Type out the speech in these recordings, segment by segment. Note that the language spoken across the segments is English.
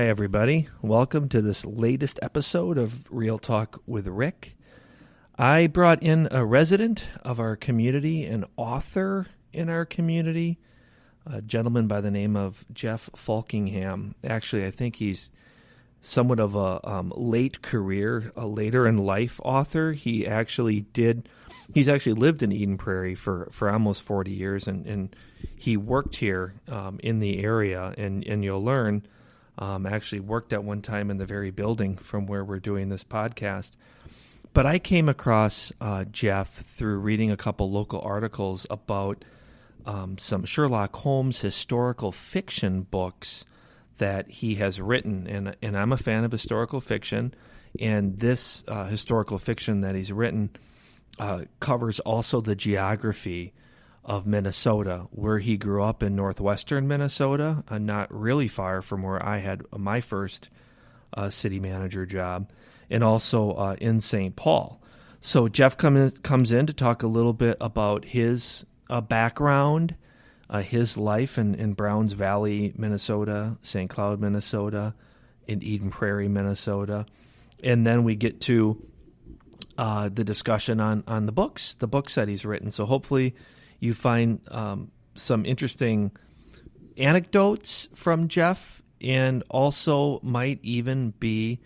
Hi, everybody. Welcome to this latest episode of Real Talk with Rick. I brought in a resident of our community, an author in our community, a gentleman by the name of Jeff Falkingham. Actually, I think he's somewhat of a late career, a later in life author. He's actually lived in Eden Prairie for almost 40 years, and he worked here in the area, and you'll learn, actually worked at one time in the very building from where we're doing this podcast. But I came across Jeff through reading a couple local articles about some Sherlock Holmes historical fiction books that he has written, and I'm a fan of historical fiction, and this historical fiction that he's written covers also the geography of Minnesota, where he grew up in northwestern Minnesota, not really far from where I had my first city manager job, and also in St. Paul. So Jeff comes in to talk a little bit about his background, his life in Browns Valley, Minnesota, St. Cloud, Minnesota, in Eden Prairie, Minnesota. And then we get to the discussion on the books that he's written. So hopefully you find some interesting anecdotes from Jeff, and also might even be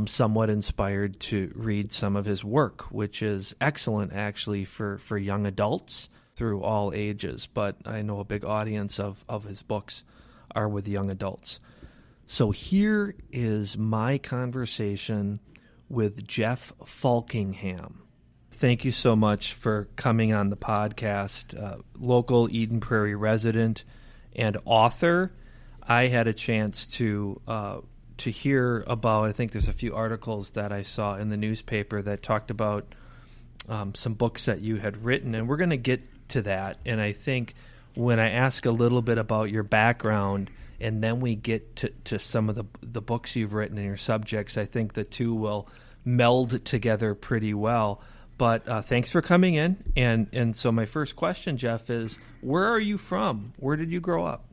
somewhat inspired to read some of his work, which is excellent actually for young adults through all ages. But I know a big audience of his books are with young adults. So here is my conversation with Jeff Falkingham. Thank you so much for coming on the podcast. Local Eden Prairie resident and author. I had a chance to hear about, I think there's a few articles that I saw in the newspaper that talked about some books that you had written, and we're going to get to that. And I think when I ask a little bit about your background, and then we get to some of the books you've written and your subjects, I think the two will meld together pretty well. But thanks for coming in. And so my first question, Jeff, is where are you from? Where did you grow up?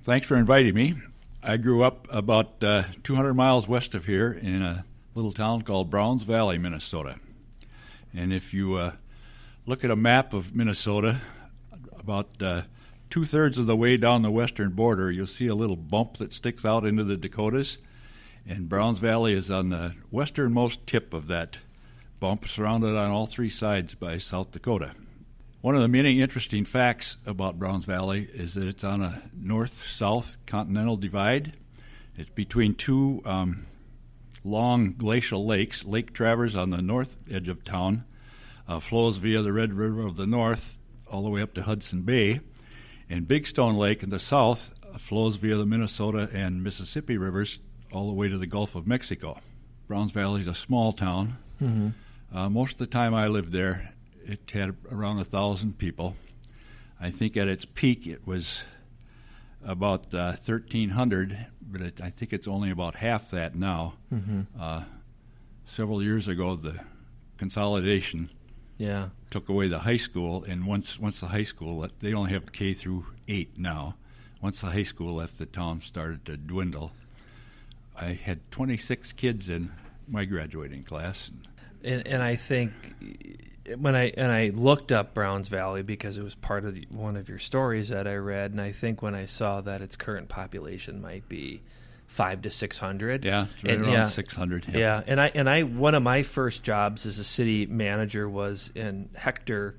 Thanks for inviting me. I grew up about 200 miles west of here in a little town called Browns Valley, Minnesota. And if you look at a map of Minnesota, about two-thirds of the way down the western border, you'll see a little bump that sticks out into the Dakotas. And Browns Valley is on the westernmost tip of that bump, surrounded on all three sides by South Dakota. One of the many interesting facts about Browns Valley is that it's on a north-south continental divide. It's between two long glacial lakes. Lake Travers on the north edge of town flows via the Red River of the north all the way up to Hudson Bay. And Big Stone Lake in the south flows via the Minnesota and Mississippi rivers all the way to the Gulf of Mexico. Browns Valley is a small town. Mm-hmm. Most of the time I lived there, it had around 1,000 people. I think at its peak it was about 1,300, but I think it's only about half that now. Mm-hmm. Several years ago, the consolidation took away the high school, and once the high school left, they only have K through 8 now. Once the high school left, the town started to dwindle. I had 26 kids in my graduating class. And I think when I looked up Browns Valley because it was part of one of your stories that I read, and I think when I saw that its current population might be 500 to 600. Yeah, it's right around 600. Yeah, and I one of my first jobs as a city manager was in Hector,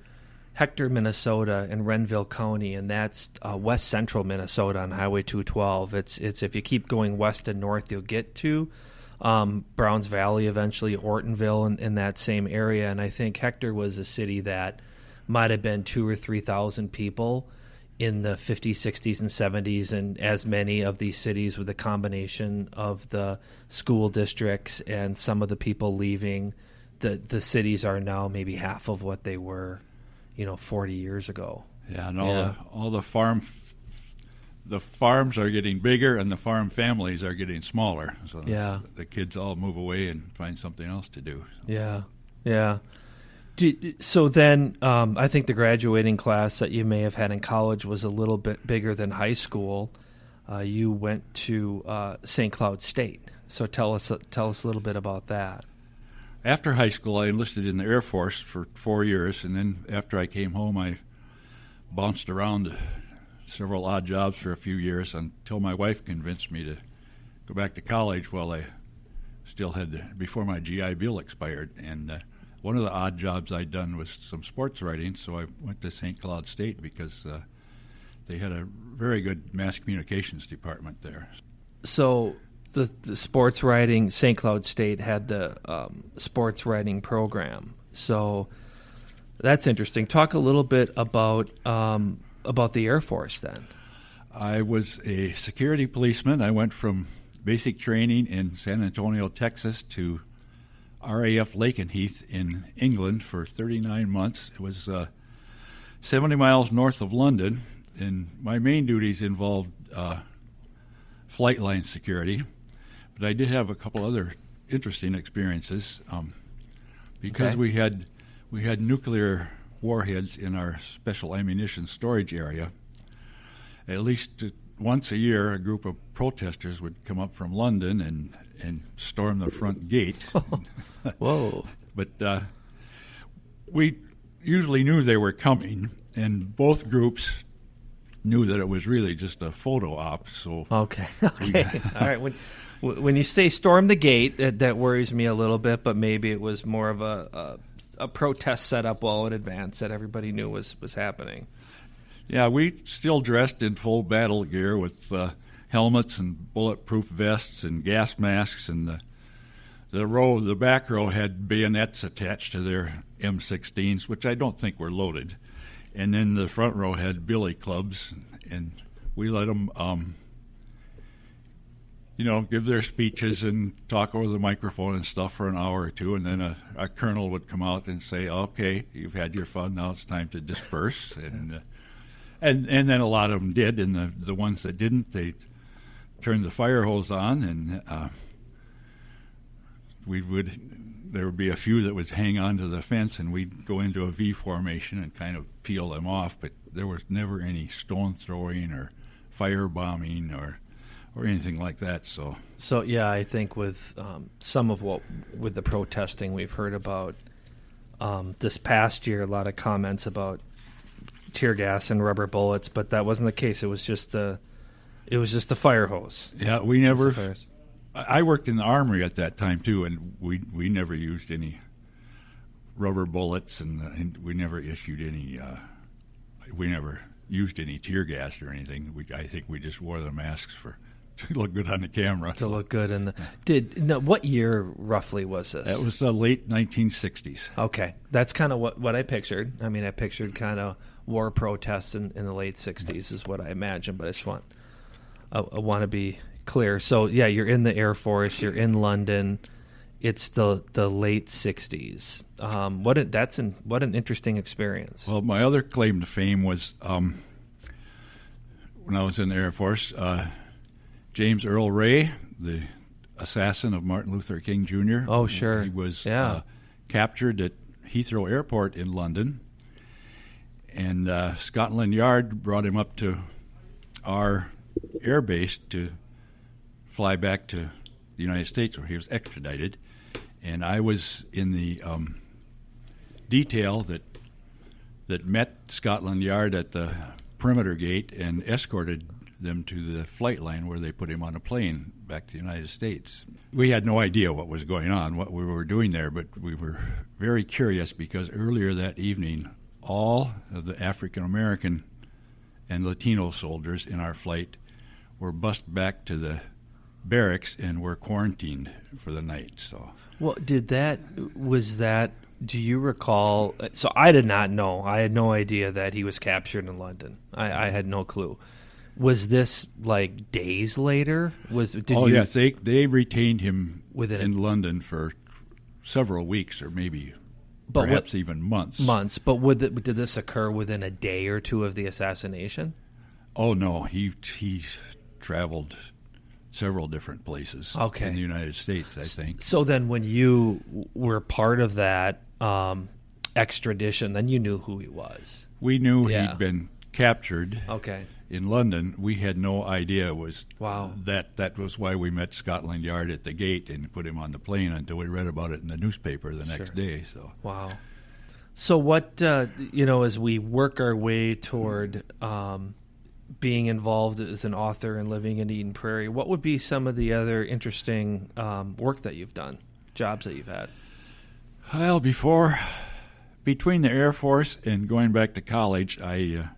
Minnesota, in Renville County, and that's west central Minnesota on Highway 212. It's if you keep going west and north, you'll get to Browns Valley eventually, Ortonville, in that same area. And I think Hector was a city that might have been 2,000 or 3,000 people in the 50s, 60s, and 70s, and as many of these cities with a combination of the school districts and some of the people leaving, the cities are now maybe half of what they were 40 years ago. Yeah, and all the farms are getting bigger and the farm families are getting smaller. So the kids all move away and find something else to do. Yeah. So then I think the graduating class that you may have had in college was a little bit bigger than high school. you went to St. Cloud State. So tell us a little bit about that. After high school, I enlisted in the Air Force for 4 years, and then after I came home, I bounced around several odd jobs for a few years until my wife convinced me to go back to college while I still had before my GI Bill expired. And one of the odd jobs I'd done was some sports writing, so I went to St. Cloud State because they had a very good mass communications department there. So the sports writing, St. Cloud State had the sports writing program. So that's interesting. Talk a little bit about the Air Force then. I was a security policeman. I went from basic training in San Antonio, Texas to RAF Lakenheath in England for 39 months. It was 70 miles north of London, and my main duties involved flight line security. But I did have a couple other interesting experiences because we had nuclear warheads in our special ammunition storage area. At least once a year, a group of protesters would come up from London and storm the front gate. Whoa! But we usually knew they were coming, and both groups knew that it was really just a photo op. So okay, all right. When you say storm the gate, that worries me a little bit, but maybe it was more of a protest set up well in advance that everybody knew was happening. Yeah, we still dressed in full battle gear with helmets and bulletproof vests and gas masks, and the back row had bayonets attached to their M16s, which I don't think were loaded, and then the front row had billy clubs, and we let them give their speeches and talk over the microphone and stuff for an hour or two, and then a colonel would come out and say, "Okay, you've had your fun. Now it's time to disperse." And then a lot of them did, and the ones that didn't, they turned the fire hose on, and there would be a few that would hang on to the fence, and we'd go into a V formation and kind of peel them off. But there was never any stone throwing or fire bombing or anything like that. So yeah, I think with some of with the protesting we've heard about this past year, a lot of comments about tear gas and rubber bullets, but that wasn't the case. It was just the fire hose. Yeah, we never. I worked in the armory at that time too, and we never used any rubber bullets, and we never issued any. We never used any tear gas or anything. I think we just wore the masks to look good on the camera. To look good in what year roughly was this? That was the late 1960s. Okay, that's kind of what I pictured. I mean, I pictured kind of war protests in the late 60s is what I imagined, but I want to be clear. So yeah, you're in the Air Force, you're in London. It's the late 60s. What an interesting experience. Well, my other claim to fame was when I was in the Air Force, James Earl Ray, the assassin of Martin Luther King Jr. Oh, sure. He was captured at Heathrow Airport in London, and Scotland Yard brought him up to our air base to fly back to the United States, where he was extradited. And I was in the detail that met Scotland Yard at the perimeter gate and escorted them to the flight line where they put him on a plane back to the United States. We had no idea what was going on, what we were doing there, but we were very curious because earlier that evening, all of the African American and Latino soldiers in our flight were bussed back to the barracks and were quarantined for the night. So, well, do you recall? So I did not know. I had no idea that he was captured in London. I had no clue. Was this like days later? Yes, they retained him in London for several weeks or maybe perhaps even months. But did this occur within a day or two of the assassination? Oh no, he traveled several different places in the United States, I think. So then when you were part of that extradition, then you knew who he was. We knew he'd been captured. Okay. in London, we had no idea was Wow. that was why we met Scotland Yard at the gate and put him on the plane until we read about it in the newspaper the next day. So wow. So what as we work our way toward being involved as an author and living in Eden Prairie, what would be some of the other interesting work that you've done, jobs that you've had? Well, between the Air Force and going back to college, I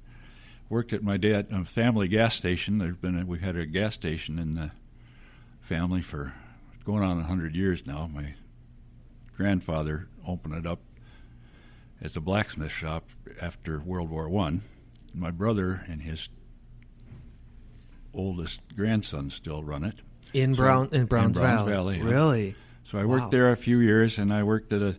worked at my dad's family gas station. We had a gas station in the family for going on 100 years now. My grandfather opened it up as a blacksmith shop after World War I. My brother and his oldest grandson still run it. In Browns Valley. Yeah. Really? So I worked there a few years, and I worked as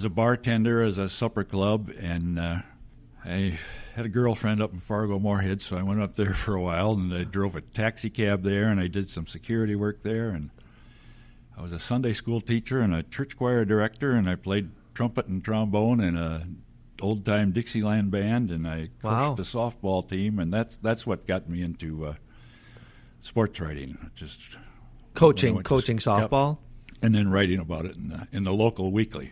a bartender, as a supper club, and I had a girlfriend up in Fargo Moorhead, so I went up there for a while, and I drove a taxi cab there, and I did some security work there, and I was a Sunday school teacher and a church choir director, and I played trumpet and trombone in a old-time Dixieland band, and I coached the softball team, and that's what got me into sports writing, just coaching softball, and then writing about it in the local weekly.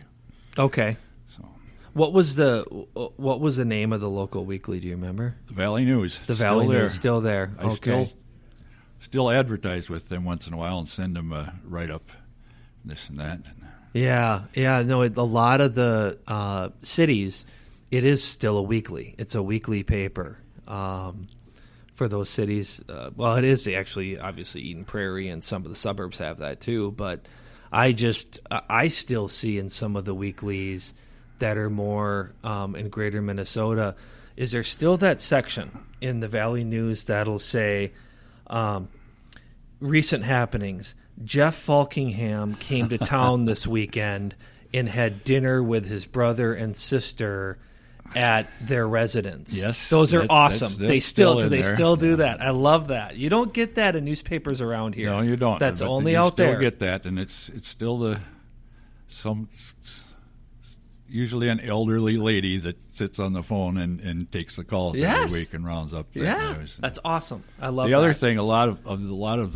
Okay. So, what was the name of the local weekly? Do you remember? The Valley News. The Valley News, still there. I still advertise with them once in a while and send them a write-up, this and that. Yeah. No, a lot of the cities, it is still a weekly. It's a weekly paper for those cities. Well, it is actually, obviously, Eden Prairie, and some of the suburbs have that too. But I still see in some of the weeklies that are more in greater Minnesota, is there still that section in the Valley News that'll say recent happenings. Jeff Falkingham came to town this weekend and had dinner with his brother and sister at their residence. Yes, those are awesome. That's they still do that. I love that. You don't get that in newspapers around here. No, you don't. That's but only you out there. You still get that, and it's still usually an elderly lady that sits on the phone and takes the calls every week and rounds up the news. That's awesome. I love that. The other thing, a lot of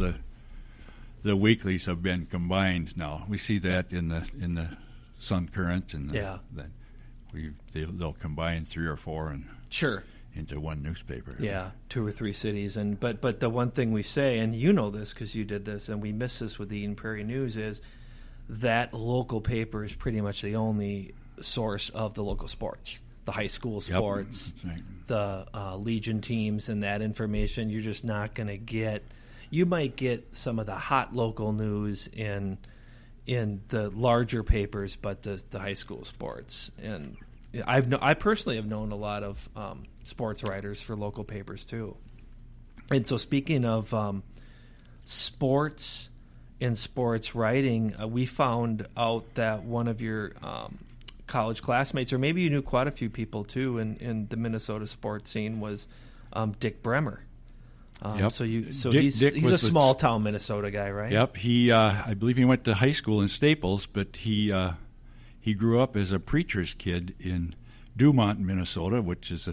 the weeklies have been combined now. We see that in the Sun Current, and they'll combine 3 or 4 and into one newspaper. Yeah, 2 or 3 cities. But the one thing we say, and you know this because you did this, and we miss this with the Eden Prairie News, is that local paper is pretty much the only source of the local sports, the high school sports, the Legion teams, and that information. You're just not going to get. You might get some of the hot local news in the larger papers, but the high school sports. And I personally have known a lot of sports writers for local papers too. And so, speaking of sports and sports writing, we found out that one of your college classmates, or maybe you knew quite a few people too, in the Minnesota sports scene, was Dick Bremer. So he's a small town Minnesota guy, right? Yep. He I believe he went to high school in Staples, but he grew up as a preacher's kid in Dumont, Minnesota, which is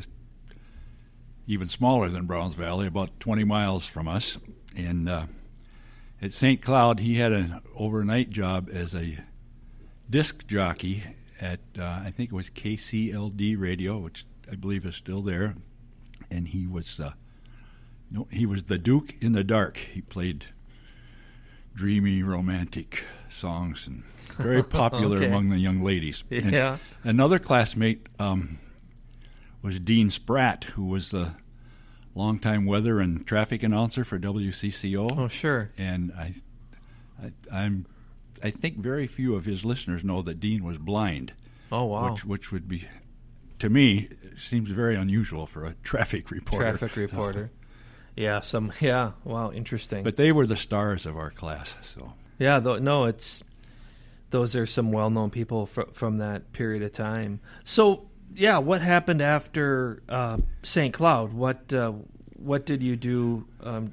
even smaller than Browns Valley, about 20 miles from us. And at St. Cloud, he had an overnight job as a disc jockey at I think it was KCLD Radio, which I believe is still there. And he was the Duke in the Dark. He played dreamy, romantic songs and very popular among the young ladies. Yeah. And another classmate was Dean Spratt, who was the longtime weather and traffic announcer for WCCO. Oh, sure. And I think very few of his listeners know that Dean was blind. Oh, wow. Which would be, to me, seems very unusual for a traffic reporter. Wow, interesting. But they were the stars of our class. So yeah, those are some well-known people from that period of time. So yeah, what happened after St. Cloud? What did you do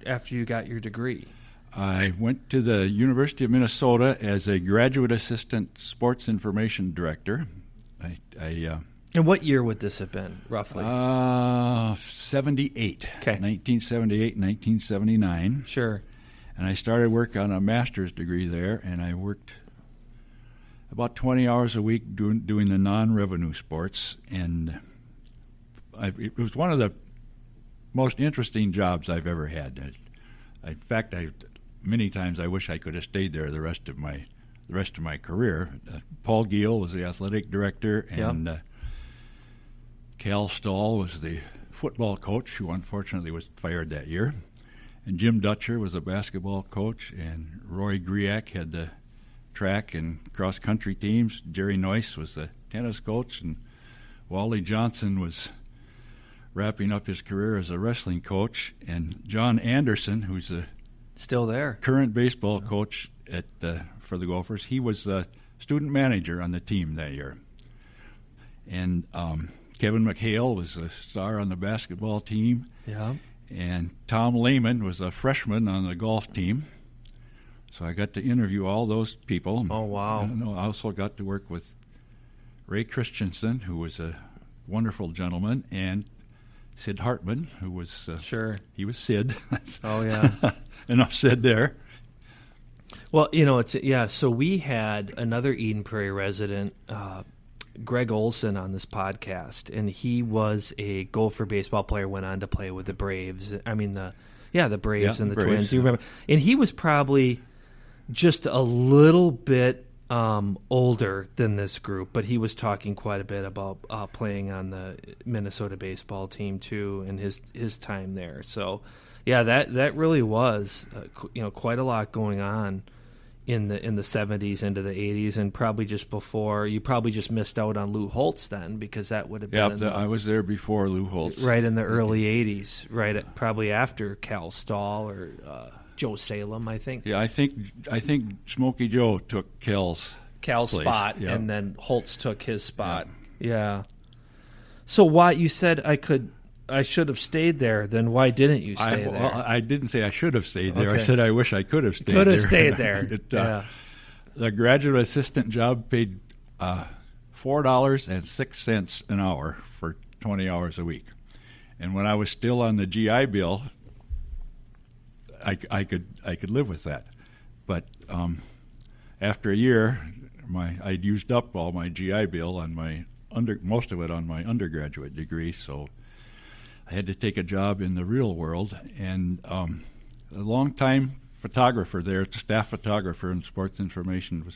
after you got your degree? I went to the University of Minnesota as a graduate assistant sports information director. I And what year would this have been, roughly? 78. Okay. 1978, 1979. Sure. And I started work on a master's degree there, and I worked about 20 hours a week doing the non-revenue sports. And it was one of the most interesting jobs I've ever had. In fact, many times I wish I could have stayed there the rest of my career. Paul Giel was the athletic director, and Cal Stahl was the football coach, who unfortunately was fired that year. And Jim Dutcher was the basketball coach, and Roy Griak had the track and cross-country teams. Jerry Noyce was the tennis coach, and Wally Johnson was wrapping up his career as a wrestling coach. And John Anderson, who's the still there current baseball coach for the Gophers, he was the student manager on the team that year. And Kevin McHale was a star on the basketball team. Yeah. And Tom Lehman was a freshman on the golf team. So I got to interview all those people. Oh, wow. I also got to work with Ray Christensen, who was a wonderful gentleman, and Sid Hartman, who was... sure. He was Sid. Oh, yeah. Enough said there. Well, so we had another Eden Prairie resident, Greg Olson, on this podcast, and he was a Gopher baseball player, went on to play with the Braves. The Braves and the Braves. Twins. You remember? And he was probably just a little bit older than this group, but he was talking quite a bit about playing on the Minnesota baseball team too, and his time there. So, yeah, that really was quite a lot going on in the 70s into the 80s, and probably just before. You probably just missed out on Lou Holtz then, because that would have been I was there before Lou Holtz, right in the early 80s, right probably after Cal Stahl or Joe Salem, I think. Yeah, I think Smokey Joe took Cal's spot, yeah. And then Holtz took his spot. Yeah. So why you said I should have stayed there? Then why didn't you stay there? Well, I didn't say I should have stayed there. Okay. I said I wish I could have stayed there. Could have stayed there. The graduate assistant job paid $4.06 an hour for 20 hours a week, and when I was still on the GI Bill, I could live with that. But after a year, I'd used up all my GI Bill on most of it on my undergraduate degree, so I had to take a job in the real world. And a longtime photographer there, staff photographer in sports information,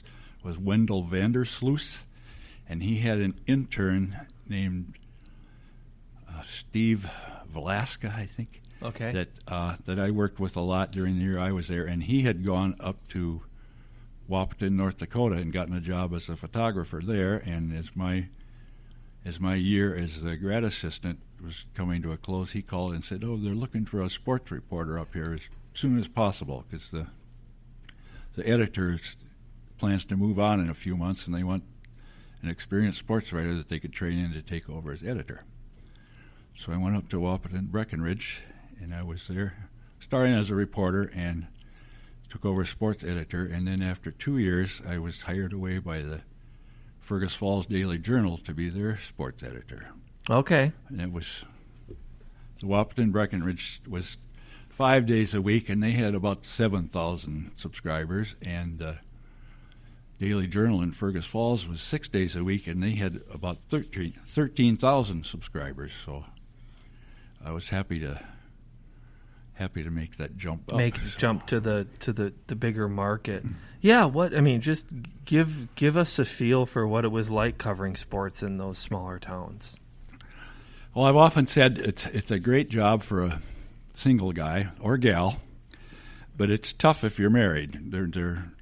was Wendell Vandersloos, and he had an intern named Steve Velasca, I think. Okay. That I worked with a lot during the year I was there, and he had gone up to Wahpeton, North Dakota, and gotten a job as a photographer there. And as my year as the grad assistant was coming to a close, he called and said, "Oh, they're looking for a sports reporter up here as soon as possible, because the editor plans to move on in a few months, and they want an experienced sports writer that they could train in to take over as editor." So I went up to Wahpeton Breckenridge, and I was there starting as a reporter and took over as sports editor. And then after 2 years, I was hired away by the Fergus Falls Daily Journal to be their sports editor. Okay. And it was, the Wahpeton Breckenridge was 5 days a week, and they had about 7,000 subscribers. And Daily Journal in Fergus Falls was 6 days a week, and they had about 13,000 subscribers. So I was happy to make that jump up. Jump to the bigger market. Yeah, just give us a feel for what it was like covering sports in those smaller towns. Well, I've often said it's a great job for a single guy or gal, but it's tough if you're married. There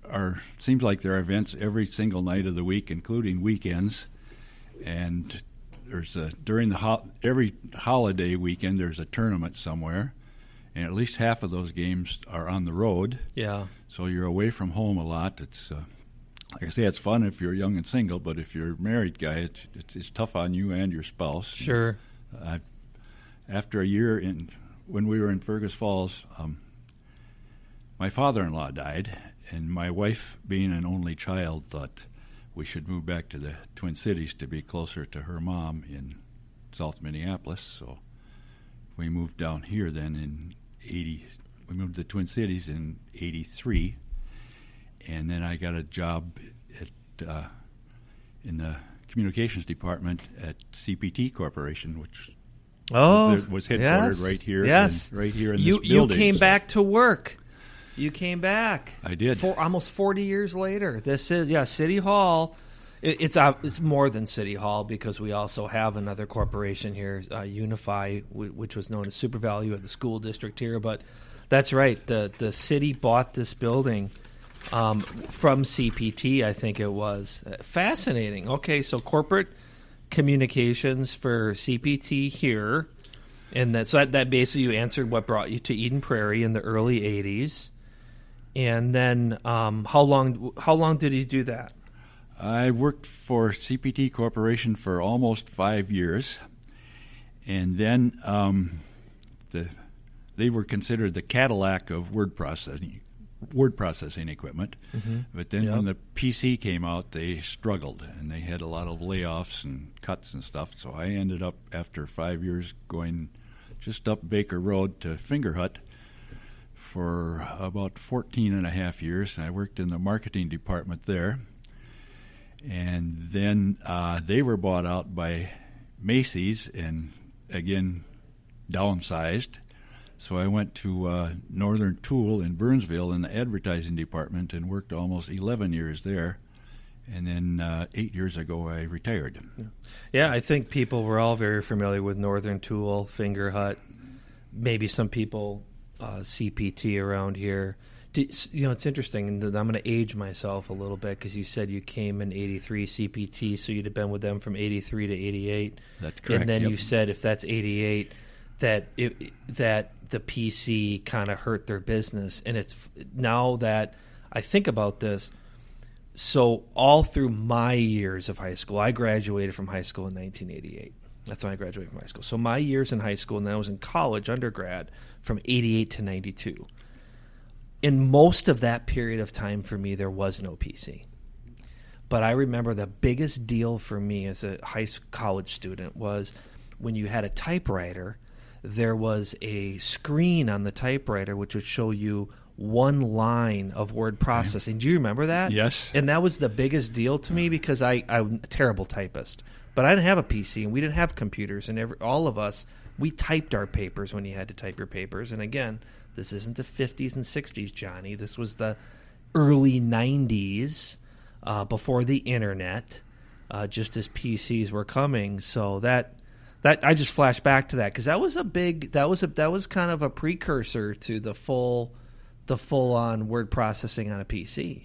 seems like there are events every single night of the week, including weekends, and there's every holiday weekend there's a tournament somewhere, and at least half of those games are on the road. Yeah. So you're away from home a lot. It's like I say, it's fun if you're young and single, but if you're a married guy, it's tough on you and your spouse. Sure. After a year when we were in Fergus Falls, my father-in-law died, and my wife, being an only child, thought, we should move back to the Twin Cities to be closer to her mom in South Minneapolis. So we moved down here then in 80. We moved to the Twin Cities in 83, and then I got a job in the communications department at CPT Corporation, which was headquartered right here. Yes, right here in this building. You came back to work. You came back. I did. Almost 40 years later. This is City Hall. It's more than City Hall because we also have another corporation here, Unify, which was known as Super Value at the school district here. But that's right. The city bought this building from CPT, I think it was. Fascinating. Okay, so corporate communications for CPT here, and that basically you answered what brought you to Eden Prairie in the early 80s. And then how long did you do that? I worked for CPT Corporation for almost 5 years, and then they were considered the Cadillac of word processing equipment. Mm-hmm. But then when the PC came out, they struggled, and they had a lot of layoffs and cuts and stuff. So I ended up, after 5 years, going just up Baker Road to Fingerhut for about 14 and a half years. I worked in the marketing department there. And then they were bought out by Macy's and, again, downsized. So I went to Northern Tool in Burnsville in the advertising department and worked almost 11 years there. And then 8 years ago, I retired. Yeah, I think people were all very familiar with Northern Tool, Fingerhut, maybe some people CPT around here. It's interesting, and I'm going to age myself a little bit because you said you came in 83 CPT, so you'd have been with them from 83 to 88. That's correct. And then you said if that's 88, that the PC kind of hurt their business. And it's now that I think about this, so all through my years of high school, I graduated from high school in 1988. That's when I graduated from high school. So my years in high school, and then I was in college, undergrad, from 88 to 92. In most of that period of time for me, there was no PC. But I remember the biggest deal for me as a college student was when you had a typewriter, there was a screen on the typewriter which would show you one line of word processing. Do you remember that? Yes. And that was the biggest deal to me because I'm a terrible typist. But I didn't have a PC, and we didn't have computers, and all of us, we typed our papers when you had to type your papers. And again, this isn't the 50s and 60s, Johnny. This was the early 90s, before the internet, just as PCs were coming. So that I just flashed back to that because that was kind of a precursor to the full on word processing on a PC.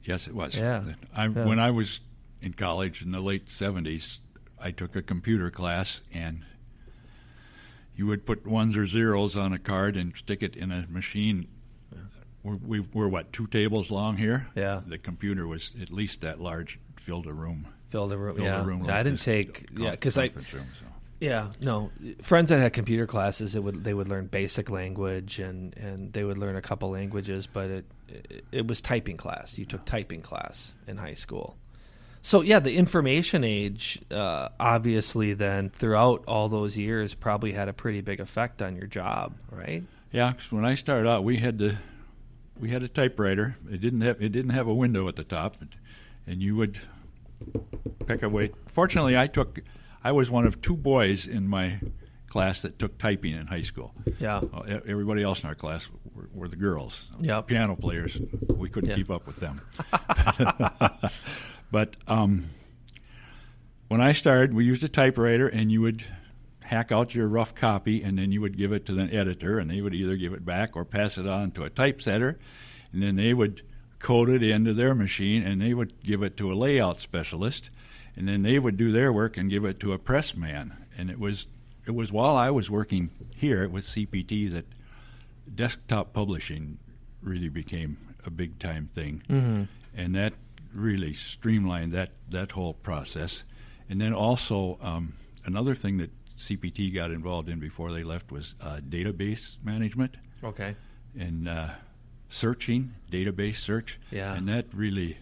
Yes, it was. Yeah. When I was in college in the late 70s, I took a computer class, and you would put ones or zeros on a card and stick it in a machine. We're what, 2 tables long here? Yeah. The computer was at least that large, filled a room. Filled a room, like I didn't take, because no. Friends that had computer classes, they would learn basic language and they would learn a couple languages, but it was typing class. You took typing class in high school. So, the information age, obviously then, throughout all those years, probably had a pretty big effect on your job, right? Yeah, because when I started out, we had a typewriter. It didn't have a window at the top, and you would pick away. Fortunately, I was one of 2 boys in my class that took typing in high school. Yeah. Everybody else in our class were the girls. Yeah. Piano players. We couldn't keep up with them. But when I started, we used a typewriter, and you would hack out your rough copy, and then you would give it to the editor, and they would either give it back or pass it on to a typesetter, and then they would code it into their machine, and they would give it to a layout specialist, and then they would do their work and give it to a pressman. And it was while I was working here with CPT that desktop publishing really became a big-time thing. Mm-hmm. And that really streamlined that whole process. And then also another thing that CPT got involved in before they left was database management. Okay. And searching, database search. Yeah. And that really,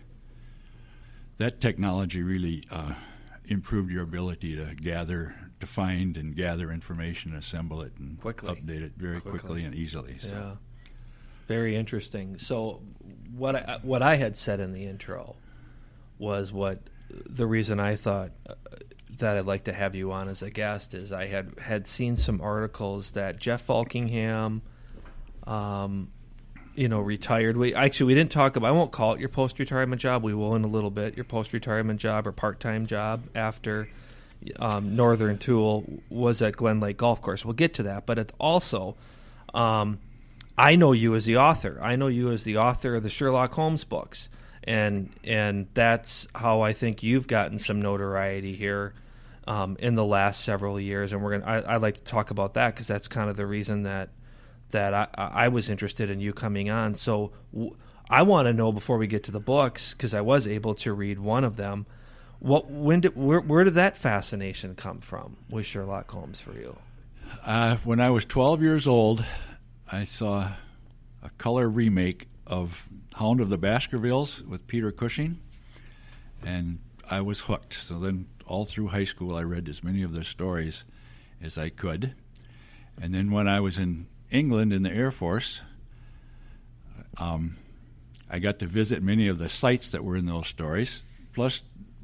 that technology really improved your ability to find and gather information, assemble it, and update it very quickly and easily. So. Yeah, very interesting. So what I had said in the intro was the reason I thought that I'd like to have you on as a guest is I had seen some articles that Jeff Falkingham, retired. We didn't talk about. I won't call it your post-retirement job. We will in a little bit. Your post-retirement job or part-time job after Northern Tool was at Glen Lake Golf Course. We'll get to that, but it also, I know you as the author. I know you as the author of the Sherlock Holmes books, and that's how I think you've gotten some notoriety here in the last several years. And I'd like to talk about that because that's kind of the reason that I was interested in you coming on. So I want to know before we get to the books, because I was able to read one of them. Where did that fascination come from with Sherlock Holmes for you? When I was 12 years old, I saw a color remake of Hound of the Baskervilles with Peter Cushing, and I was hooked. So then all through high school, I read as many of the stories as I could. And then when I was in England in the Air Force, I got to visit many of the sites that were in those stories. Plus,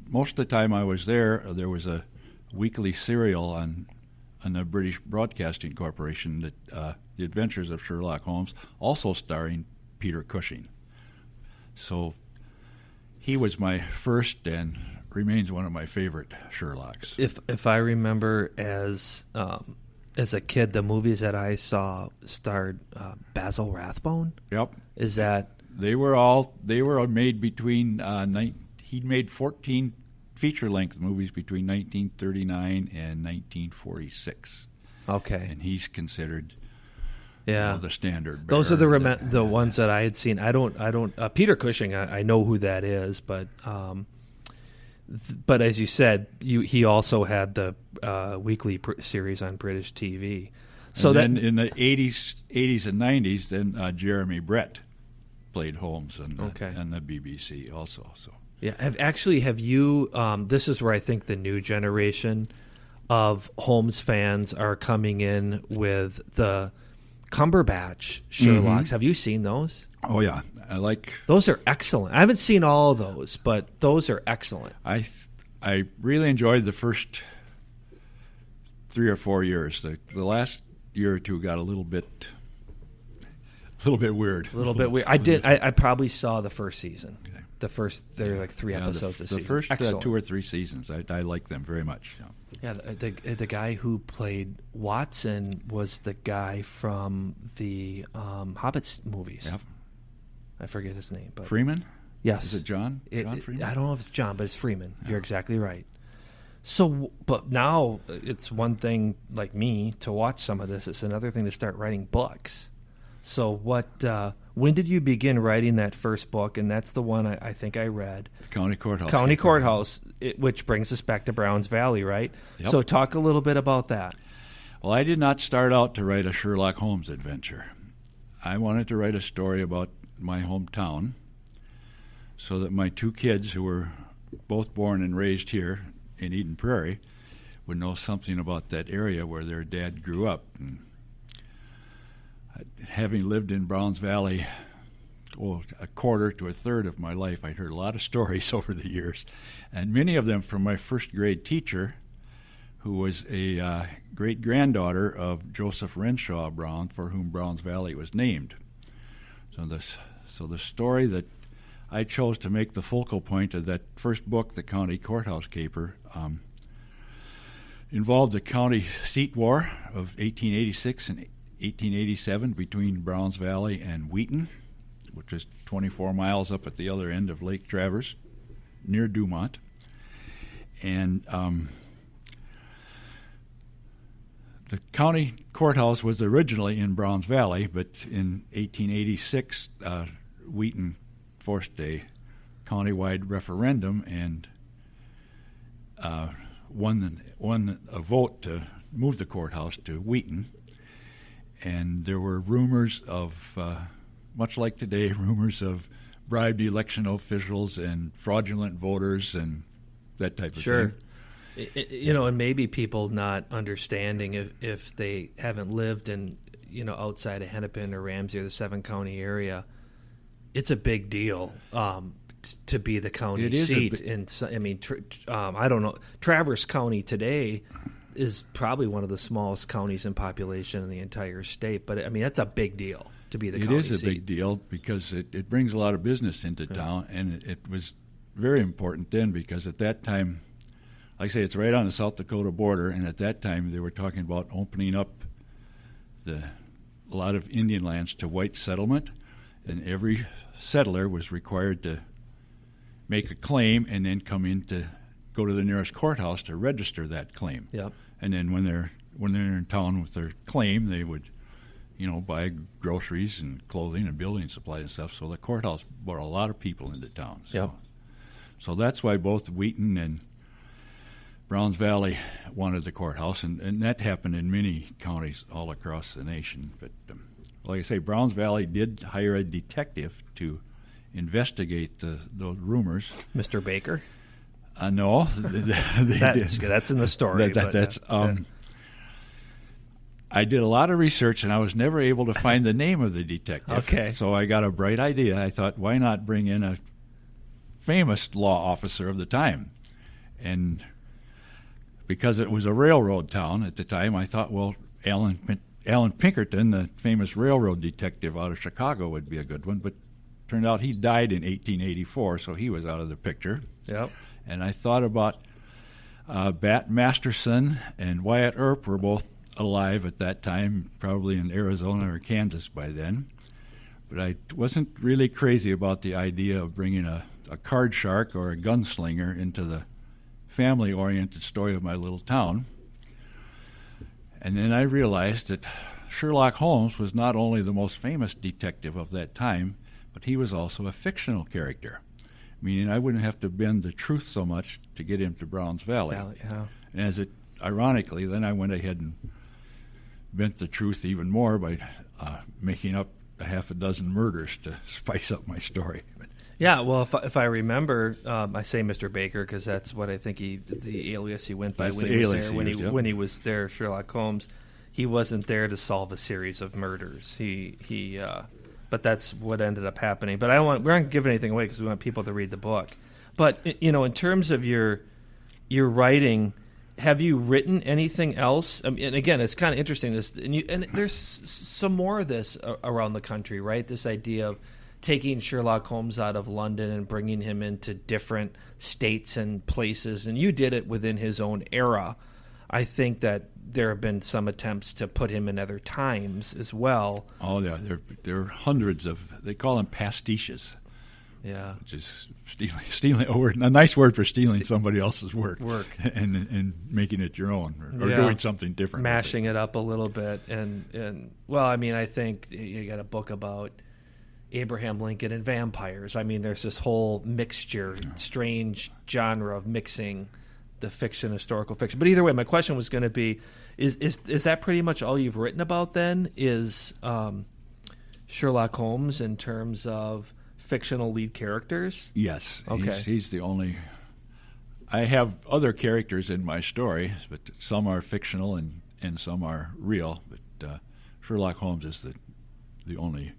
most of the time I was there was a weekly serial on the British Broadcasting Corporation, that The Adventures of Sherlock Holmes, also starring Peter Cushing. So he was my first and remains one of my favorite Sherlocks. If I remember as a kid, the movies that I saw starred Basil Rathbone. Yep. Is that they were made between he'd made 14 feature-length movies between 1939 and 1946. Okay. And he's considered the standard. Those are the ones that I had seen. I don't Peter Cushing, I know who that is, but as you said, he also had the weekly series on British TV. So and then in the 80s and 90s, then Jeremy Brett played Holmes on the BBC also. So yeah, have you? This is where I think the new generation of Holmes fans are coming in with the Cumberbatch Sherlocks. Have you seen those? Oh yeah, those are excellent. I haven't seen all of those, but those are excellent. I really enjoyed the first 3 or 4 years. The last year or two got a little bit weird. I probably saw the first season. Okay. There are like 3 episodes this season. The first 2 or 3 seasons, I like them very much. Yeah, the guy who played Watson was the guy from the Hobbit movies. Yep. I forget his name, but Freeman. Yes, is it John? John Freeman? I don't know if it's John, but it's Freeman. Yeah. You're exactly right. So, but now it's one thing, like me, to watch some of this. It's another thing to start writing books. So, when did you begin writing that first book? And that's the one I think I read. County Courthouse. County Courthouse, which brings us back to Browns Valley, right? Yep. So, talk a little bit about that. Well, I did not start out to write a Sherlock Holmes adventure. I wanted to write a story about my hometown, so that my 2 kids, who were both born and raised here in Eden Prairie, would know something about that area where their dad grew up. And having lived in Browns Valley a quarter to a third of my life, I'd heard a lot of stories over the years, and many of them from my first grade teacher, who was a great-granddaughter of Joseph Renshaw Brown, for whom Browns Valley was named. So the story that I chose to make the focal point of that first book, The County Courthouse Caper, involved the county seat war of 1886 and 1887 between Browns Valley and Wheaton, which is 24 miles up at the other end of Lake Traverse, near Dumont. And the county courthouse was originally in Browns Valley, but in 1886, Wheaton forced a countywide referendum and won a vote to move the courthouse to Wheaton. And there were rumors of, much like today, rumors of bribed election officials and fraudulent voters and that type of thing. And maybe people not understanding if they haven't lived in, outside of Hennepin or Ramsey or the 7-county area, it's a big deal to be the county seat. I don't know. Traverse County today is probably one of the smallest counties in population in the entire state. But, that's a big deal to be the county seat. It is a big deal because it brings a lot of business into town, and it was very important then because at that time, like I say, it's right on the South Dakota border, and at that time they were talking about opening up a lot of Indian lands to white settlement, and every settler was required to make a claim and then go to the nearest courthouse to register that claim. Yep. And then when they're in town with their claim, they would, buy groceries and clothing and building supplies and stuff. So the courthouse brought a lot of people into town. So that's why both Wheaton and Browns Valley wanted the courthouse, and that happened in many counties all across the nation. But like I say, Browns Valley did hire a detective to investigate those rumors. Mr. Baker? No, that's in the story. I did a lot of research, and I was never able to find the name of the detective. Okay. So I got a bright idea. I thought, why not bring in a famous law officer of the time? And because it was a railroad town at the time, I thought, well, Alan Pinkerton, the famous railroad detective out of Chicago, would be a good one. But turned out he died in 1884, so he was out of the picture. Yep. And I thought about Bat Masterson and Wyatt Earp were both alive at that time, probably in Arizona or Kansas by then. But I wasn't really crazy about the idea of bringing a card shark or a gunslinger into the family-oriented story of my little town. And then I realized that Sherlock Holmes was not only the most famous detective of that time, but he was also a fictional character, meaning I wouldn't have to bend the truth so much to get him to Browns Valley. And ironically, then I went ahead and bent the truth even more by making up a half a dozen murders to spice up my story. Yeah, well, if I remember, I say Mr. Baker because that's what I think the alias he went by when he was there. Sherlock Holmes, he wasn't there to solve a series of murders. But that's what ended up happening. But we aren't giving anything away because we want people to read the book. But in terms of your writing, have you written anything else? And again, it's kind of interesting. And there's some more of this around the country, right? This idea of taking Sherlock Holmes out of London and bringing him into different states and places. And you did it within his own era. I think that there have been some attempts to put him in other times as well. Oh, yeah. There are hundreds of, they call them pastiches. Yeah. Which is stealing a nice word for stealing somebody else's work. And making it your own or doing something different. Mashing it up a little bit. I think you got a book about Abraham Lincoln and vampires. There's this whole mixture, strange genre of mixing the fiction, historical fiction. But either way, my question was going to be, is that pretty much all you've written about then? Is Sherlock Holmes in terms of fictional lead characters? Yes. Okay. He's the only. I have other characters in my story, but some are fictional and some are real. But Sherlock Holmes is the only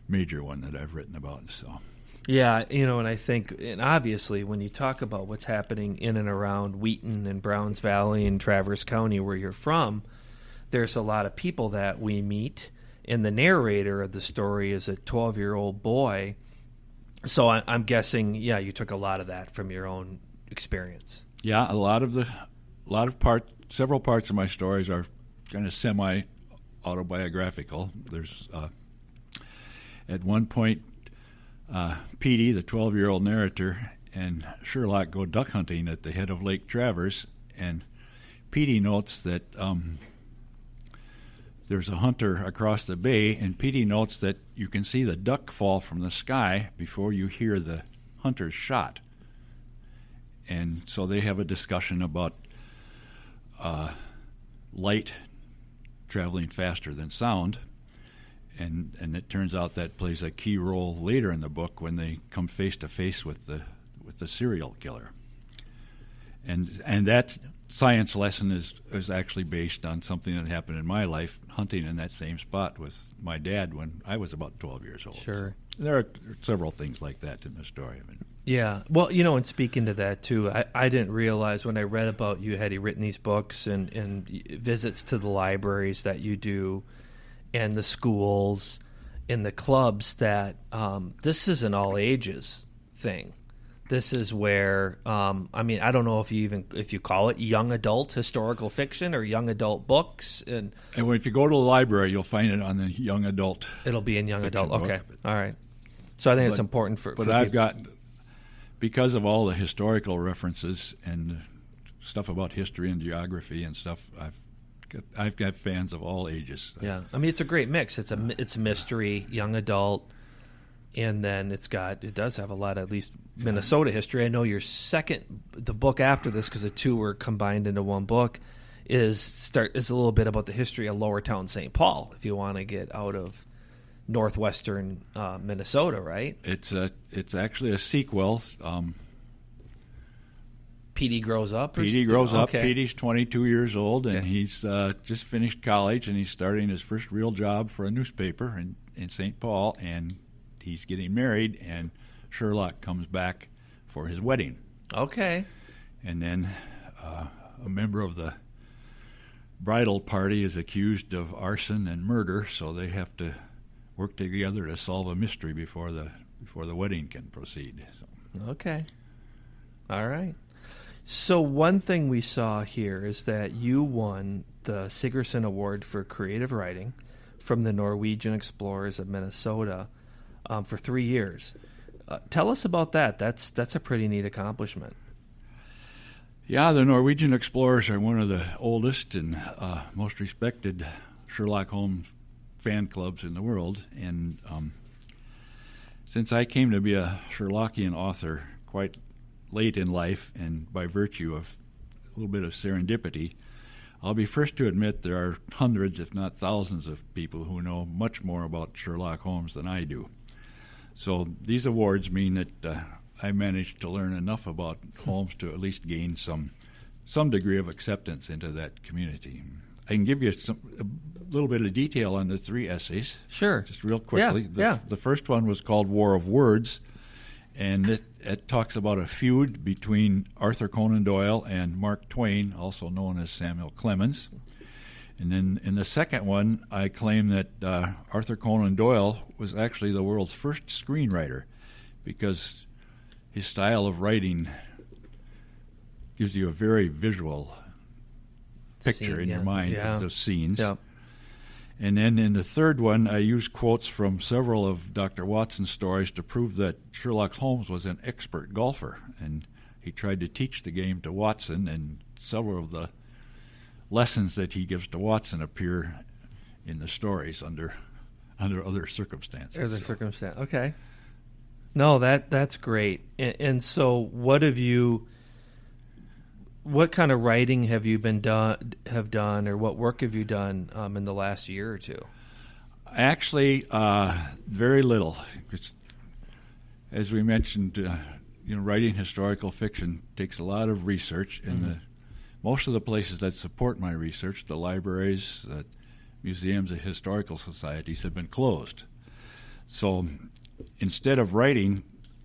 major one that I've written about. So. Yeah, and I think, and obviously when you talk about what's happening in and around Wheaton and Browns Valley and Traverse County where you're from, there's a lot of people that we meet, and the narrator of the story is a 12-year-old boy. So I'm guessing, you took a lot of that from your own experience. Yeah, several parts of my stories are kind of semi-autobiographical. There's at one point, Petey, the 12-year-old narrator, and Sherlock go duck hunting at the head of Lake Traverse, and Petey notes that there's a hunter across the bay, and Petey notes that you can see the duck fall from the sky before you hear the hunter's shot. And so they have a discussion about light traveling faster than sound. and it turns out that plays a key role later in the book when they come face to face with the serial killer. And that science lesson is actually based on something that happened in my life, hunting in that same spot with my dad when I was about 12 years old. Sure. So there are several things like that in the story. I mean, yeah. Well, and speaking to that, too, I didn't realize when I read about you had written these books and visits to the libraries that you do and the schools and the clubs that this is an all-ages thing. This is where, I don't know if you call it young adult historical fiction or young adult books. And if you go to the library, you'll find it on the young adult. It'll be in young adult. Okay. All right. So I think it's important for I've people. got, because of all the historical references and stuff about history and geography and stuff, I've got fans of all ages. Yeah. It's a great mix. It's a mystery, young adult, and then it does have a lot of at least Minnesota history. I know the book after this, because the two were combined into one book, is a little bit about the history of Lower Town St. Paul, if you want to get out of northwestern Minnesota, right? It's actually a sequel. Petey grows up? Petey grows up. Okay. Petey's 22 years old, and Okay. he's just finished college, and he's starting his first real job for a newspaper in St. Paul, and he's getting married, and Sherlock comes back for his wedding. Okay. And then a member of the bridal party is accused of arson and murder, so they have to work together to solve a mystery before the wedding can proceed. So. Okay. All right. So one thing we saw here is that you won the Sigerson Award for Creative Writing from the Norwegian Explorers of Minnesota for 3 years. Tell us about that. That's a pretty neat accomplishment. Yeah, the Norwegian Explorers are one of the oldest and most respected Sherlock Holmes fan clubs in the world. And since I came to be a Sherlockian author quite late in life, and by virtue of a little bit of serendipity, I'll be first to admit there are hundreds, if not thousands, of people who know much more about Sherlock Holmes than I do. So these awards mean that I managed to learn enough about Holmes to at least gain some degree of acceptance into that community. I can give you a little bit of detail on the 3 essays. Sure. Just real quickly. Yeah. The first one was called War of Words, and it talks about a feud between Arthur Conan Doyle and Mark Twain, also known as Samuel Clemens. And then in the second one, I claim that Arthur Conan Doyle was actually the world's first screenwriter, because his style of writing gives you a very visual picture in your mind of those scenes. Yeah. And then in the third one, I used quotes from several of Dr. Watson's stories to prove that Sherlock Holmes was an expert golfer, and he tried to teach the game to Watson, and several of the lessons that he gives to Watson appear in the stories under other circumstances. Okay. No, that's great. And so, what kind of writing have you done, or what work have you done in the last year or two? Actually, very little. As we mentioned, writing historical fiction takes a lot of research, and most of the places that support my research, the libraries, museums, and historical societies, have been closed. So instead of writing,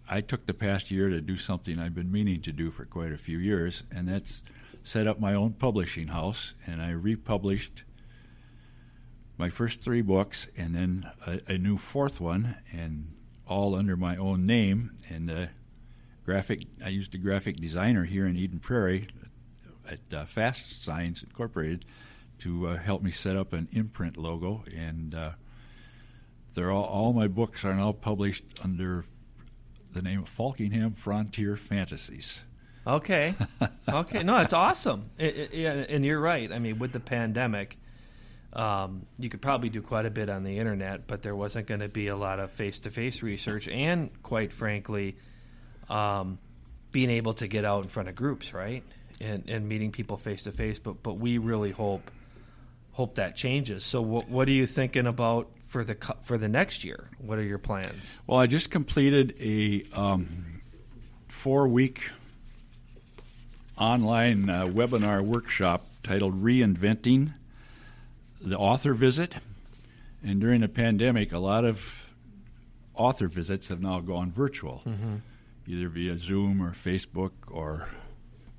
I took the past year to do something I've been meaning to do for quite a few years, and that's set up my own publishing house, and I republished my first 3 books, and then a new 4th one, and all under my own name. And I used a graphic designer here in Eden Prairie at Fast Signs Incorporated to help me set up an imprint logo, and all my books are now published under the name of Falkingham Frontier Fantasies. Okay. No, it's awesome. And you're right. I mean, with the pandemic, you could probably do quite a bit on the internet, but there wasn't going to be a lot of face-to-face research, and quite frankly, being able to get out in front of groups, right? And meeting people face-to-face. But we really hope that changes. So what are you thinking about for the next year? What are your plans? Well, I just completed a 4-week online webinar workshop titled Reinventing the Author Visit. And during the pandemic, a lot of author visits have now gone virtual, either via Zoom or Facebook or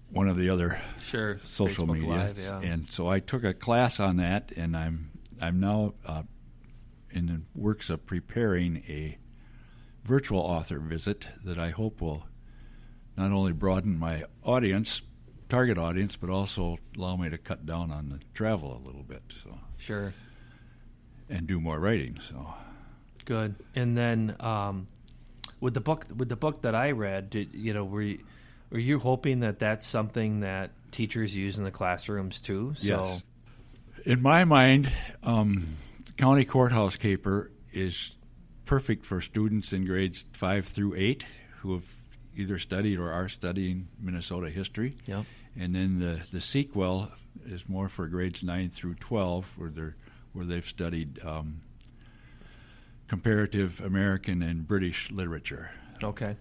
one of the other social Facebook media. Live, yeah. And so I took a class on that, and I'm now in the works of preparing a virtual author visit that I hope will not only broaden my target audience, but also allow me to cut down on the travel a little bit. So Sure. And do more writing. So good. And then with the book that I read, were you hoping that that's something that teachers use in the classrooms too? So, yes. In my mind, the County Courthouse Caper is perfect for students in grades 5 through 8 who have either studied or are studying Minnesota history. Yep. And then the sequel is more for grades 9 through 12, where they've studied comparative American and British literature. Okay.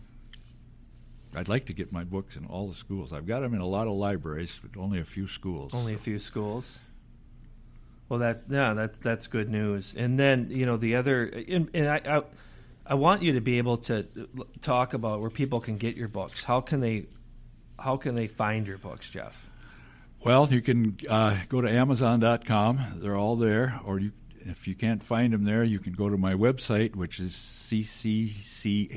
I'd like to get my books in all the schools. I've got them in a lot of libraries, but only a few schools. Only a few schools. Well, that's good news. And then the other, and I want you to be able to talk about where people can get your books. How can they find your books, Jeff? Well, you can go to Amazon.com. They're all there. Or if you can't find them there, you can go to my website, which is cccaper.com,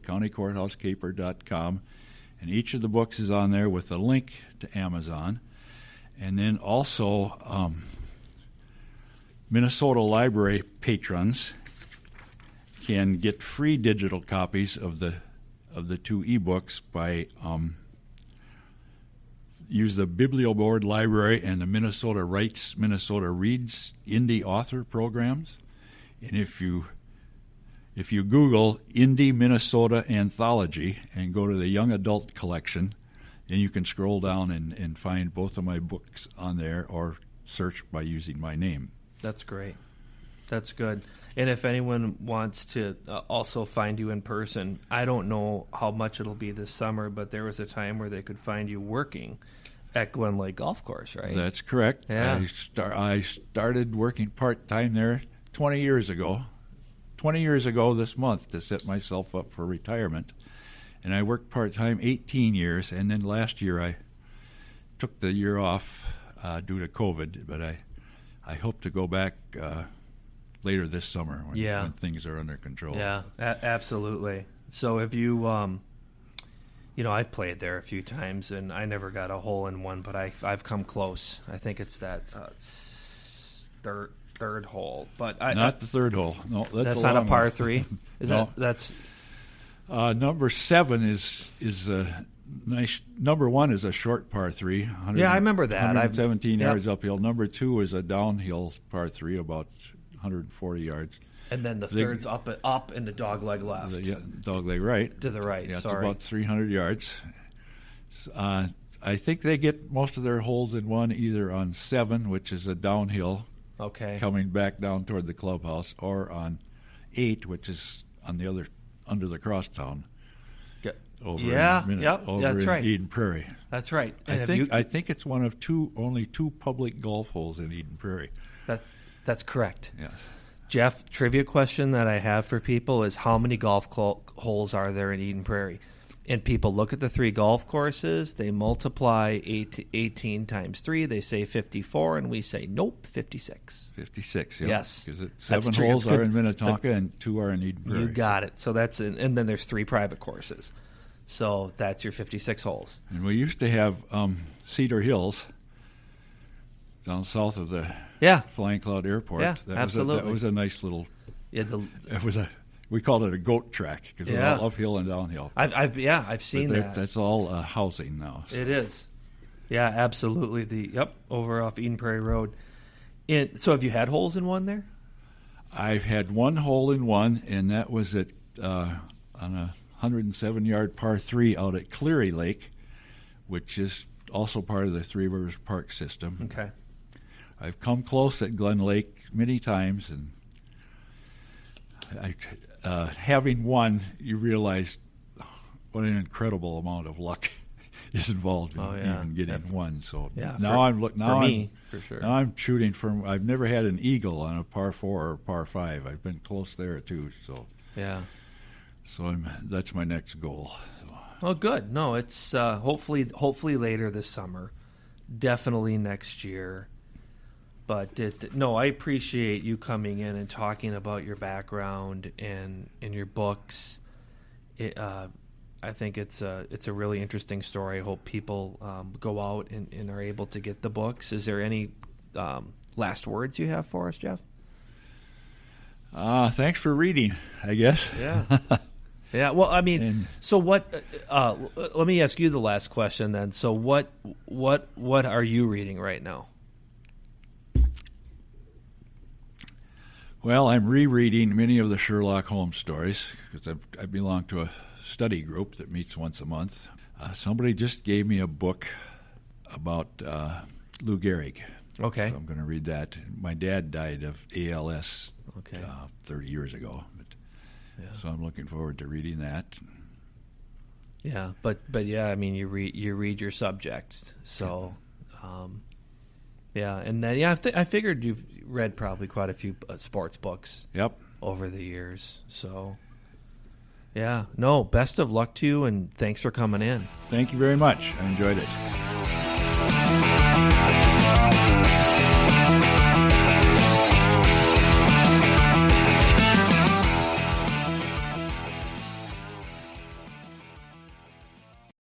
countycourthousecaper.com. And each of the books is on there with a link to Amazon. And then also Minnesota Library patrons can get free digital copies of the 2 ebooks by use the BiblioBoard Library and the Minnesota Reads Indie Author programs. And if you Google Indie Minnesota Anthology and go to the Young Adult Collection, then you can scroll down and find both of my books on there, or search by using my name. That's great. That's good. And if anyone wants to also find you in person, I don't know how much it'll be this summer, but there was a time where they could find you working at Glen Lake Golf Course, right? That's correct. Yeah. I started working part-time there 20 years ago. 20 years ago this month, to set myself up for retirement. And I worked part-time 18 years, and then last year I took the year off due to COVID, but I hope to go back later this summer when things are under control. Yeah, absolutely. So have you, I've played there a few times, and I never got a hole in one, but I've come close. I think it's that third hole, but not the third hole. No, that's not a par 3. That's number 7 is a nice. Number 1 is a short par 3. Yeah, I remember that. 117 yards uphill. Number 2 is a downhill par 3, about 140 yards. And then the third's up and the dogleg left. Dogleg right. To the right, yeah, sorry. It's about 300 yards. I think they get most of their holes in one either on 7, which is a downhill, coming back down toward the clubhouse, or on 8, which is on the other, under the crosstown. Over that's right. Eden Prairie. That's right. And I think it's one of only two public golf holes in Eden Prairie. That's correct. Yes. Jeff, trivia question that I have for people is how many golf holes are there in Eden Prairie? And people look at the 3 golf courses, they multiply 18 times 3, they say 54, and we say, nope, 56. 56, yeah. Yes. Because 7 holes are in Minnetonka and 2 are in Eden Prairie. You got it. So that's and then there's 3 private courses. So that's your 56 holes. And we used to have Cedar Hills down south of the Flying Cloud Airport. Yeah, absolutely. That was a nice little. Yeah, we called it a goat track because it was all uphill and downhill. I've seen that. That's all housing now. So. It is. Yeah, absolutely. Over off Eden Prairie Road. So have you had holes in one there? I've had 1 hole in one, and that was on a 107-yard par 3 out at Cleary Lake, which is also part of the Three Rivers Park system. Okay. I've come close at Glen Lake many times, and having won, you realize what an incredible amount of luck is involved in even getting one. So for sure. Now I'm shooting for. I've never had an eagle on a par 4 or par 5. I've been close there too. So yeah. So that's my next goal. Oh, good. No, it's hopefully later this summer, definitely next year. But I appreciate you coming in and talking about your background and your books. I think it's a really interesting story. I hope people go out and are able to get the books. Is there any last words you have for us, Jeff? Thanks for reading, I guess. Yeah. Yeah. Well, I mean, so what? Let me ask you the last question then. So what are you reading right now? Well, I'm rereading many of the Sherlock Holmes stories because I belong to a study group that meets once a month. Somebody just gave me a book about Lou Gehrig. Okay. So I'm going to read that. My dad died of ALS 30 years ago. So I'm looking forward to reading that. Yeah, but yeah, I mean, you read your subjects, so and then I figured you've read probably quite a few sports books. Yep. Over the years, so yeah, no, best of luck to you, and thanks for coming in. Thank you very much. I enjoyed it.